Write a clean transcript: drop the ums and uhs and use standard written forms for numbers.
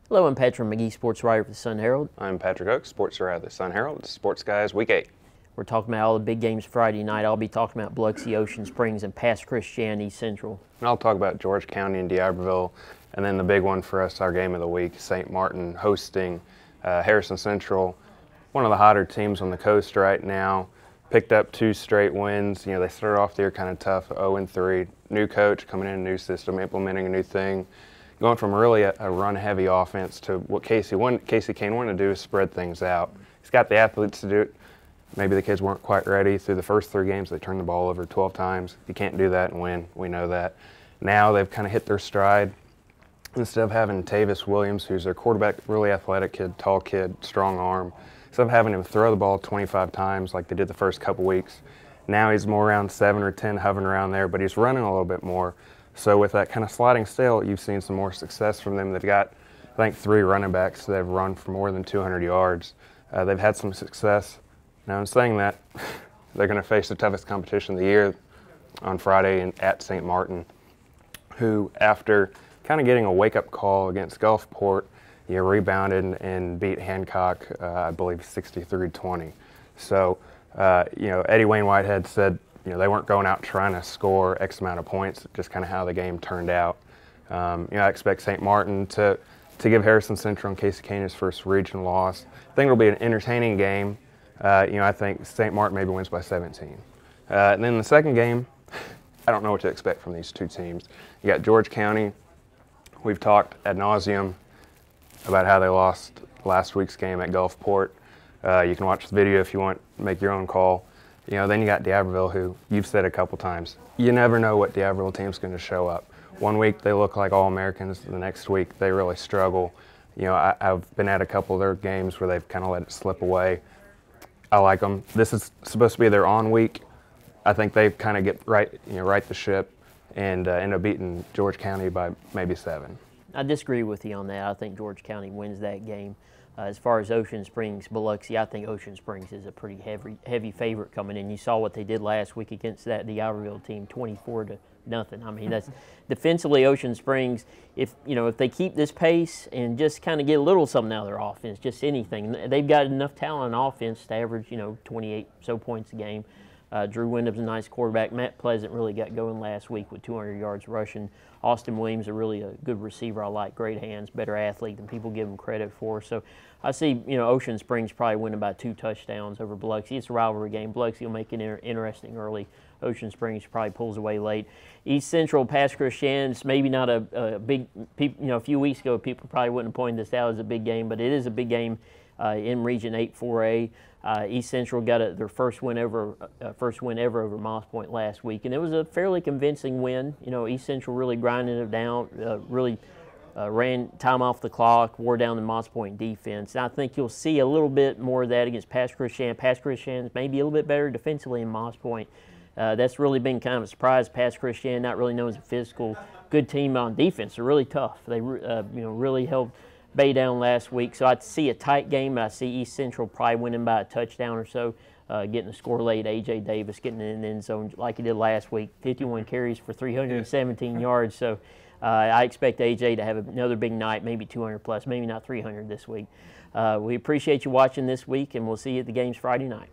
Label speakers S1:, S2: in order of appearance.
S1: Hello, I'm Patrick Magee, sports writer for the Sun Herald.
S2: I'm Patrick Ochs, sports writer of the Sun Herald. It's Sports Guys Week 8.
S1: We're talking about all the big games Friday night. I'll be talking about Biloxi, Ocean Springs, and Pass Christian, East Central.
S2: And I'll talk about George County and D'Iberville, and then the big one for us, our game of the week, St. Martin hosting Harrison Central, one of the hotter teams on the coast right now. Picked up 2 straight wins. You know, they started off the year kind of tough, 0-3. New coach coming in, a new system, implementing a new thing. Going from really a run-heavy offense to what Casey Kane wanted to do is spread things out. He's got the athletes to do it. Maybe the kids weren't quite ready. Through the first 3 games, they turned the ball over 12 times. You can't do that and win. We know that. Now they've kind of hit their stride. Instead of having Tavis Williams, who's their quarterback, really athletic kid, tall kid, strong arm, instead of having him throw the ball 25 times like they did the first couple weeks, now he's more around 7 or 10, hovering around there, but he's running a little bit more. So with that kind of sliding scale, you've seen some more success from them. They've got, I think, 3 running backs that have run for more than 200 yards. They've had some success. Now, in saying that, they're going to face the toughest competition of the year on Friday at St. Martin, who, after kind of getting a wake-up call against Gulfport, rebounded and beat Hancock, I believe, 63-20. So, Eddie Wayne Whitehead said, they weren't going out trying to score X amount of points, just kind of how the game turned out. I expect St. Martin to give Harrison Central and Casey Kane his first regional loss. I think it'll be an entertaining game. I think St. Martin maybe wins by 17. And then the second game, I don't know what to expect from these 2 teams. You got George County. We've talked ad nauseum about how they lost last week's game at Gulfport. You can watch the video if you want, make your own call. Then you got D'Iberville, who you've said a couple times. You never know what D'Iberville team's going to show up. One week they look like All-Americans. The next week they really struggle. I've been at a couple of their games where they've kind of let it slip away. I like them. This is supposed to be their on week. I think they kind of get right the ship and end up beating George County by maybe 7.
S1: I disagree with you on that. I think George County wins that game. As far as Ocean Springs, Biloxi, I think Ocean Springs is a pretty heavy favorite coming in. You saw what they did last week against that D'Iberville team, 24-0. I mean, that's defensively Ocean Springs. If they keep this pace and just kind of get a little something out of their offense, just anything, they've got enough talent on offense to average 28 so points a game. Drew Wyndham's a nice quarterback. Matt Pleasant really got going last week with 200 yards rushing. Austin Williams, really a good receiver. I like, great hands, better athlete than people give him credit for. So I see, Ocean Springs probably winning by 2 touchdowns over Biloxi. It's a rivalry game. Biloxi will make it interesting early. Ocean Springs probably pulls away late. East Central, Pass Christian, it's maybe not a big, a few weeks ago people probably wouldn't have pointed this out as a big game, but it is a big game in Region 8 4A. East Central got their first win ever over Moss Point last week, and it was a fairly convincing win. East Central really grinding it down, really ran time off the clock, wore down the Moss Point defense. And I think you'll see a little bit more of that against Pass Christian. Pass Christian's maybe a little bit better defensively in Moss Point. That's really been kind of a surprise. Pass Christian, not really known as a physical, good team on defense. They're really tough. They really held Bay down last week. So I see a tight game, but I see East Central probably winning by a touchdown or so, getting a score late. A.J. Davis getting in the end zone like he did last week, 51 carries for 317 yards. So I expect A.J. to have another big night, maybe 200 plus, maybe not 300 this week. We appreciate you watching this week, and we'll see you at the games Friday night.